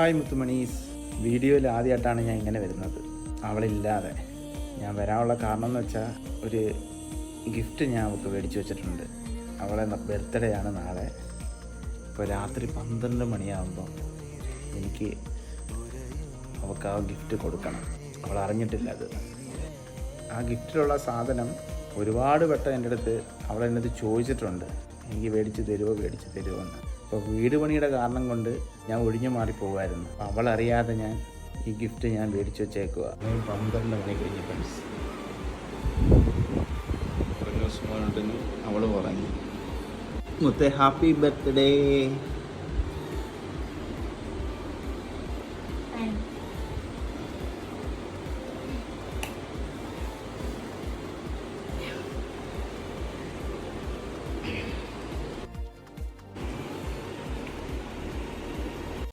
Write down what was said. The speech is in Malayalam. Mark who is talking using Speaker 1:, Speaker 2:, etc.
Speaker 1: ഹായ് മുത്തുമണീസ്. വീഡിയോയിൽ ആദ്യമായിട്ടാണ് ഞാൻ ഇങ്ങനെ വരുന്നത്, അവളില്ലാതെ. ഞാൻ വരാനുള്ള കാരണം എന്ന് വെച്ചാൽ ഒരു ഗിഫ്റ്റ് ഞാൻ അവൾക്ക് മേടിച്ച് വെച്ചിട്ടുണ്ട്. അവളെ ബർത്ത്ഡേ ആണ് നാളെ. ഇപ്പോൾ രാത്രി 12 മണിയാകുമ്പോൾ എനിക്ക് അവൾക്ക് ആ ഗിഫ്റ്റ് കൊടുക്കണം. അവൾ അറിഞ്ഞിട്ടില്ല അത്. ആ ഗിഫ്റ്റിലുള്ള സാധനം ഒരുപാട് വട്ടം എൻ്റെ അടുത്ത് അവളെന്നത് ചോദിച്ചിട്ടുണ്ട്, എനിക്ക് മേടിച്ച് തരുമോ എന്ന്. അപ്പോൾ വീട് പണിയുടെ കാരണം കൊണ്ട് ഞാൻ ഒഴിഞ്ഞു മാറി പോകുമായിരുന്നു. അവളറിയാതെ ഞാൻ ഈ ഗിഫ്റ്റ് ഞാൻ മേടിച്ച് വെച്ചേക്കുക. 12 മണി കഴിഞ്ഞ് ഫ്രണ്ട്സ് അവൾ പറഞ്ഞു, മുത്തേ ഹാപ്പി ബർത്ത്ഡേ.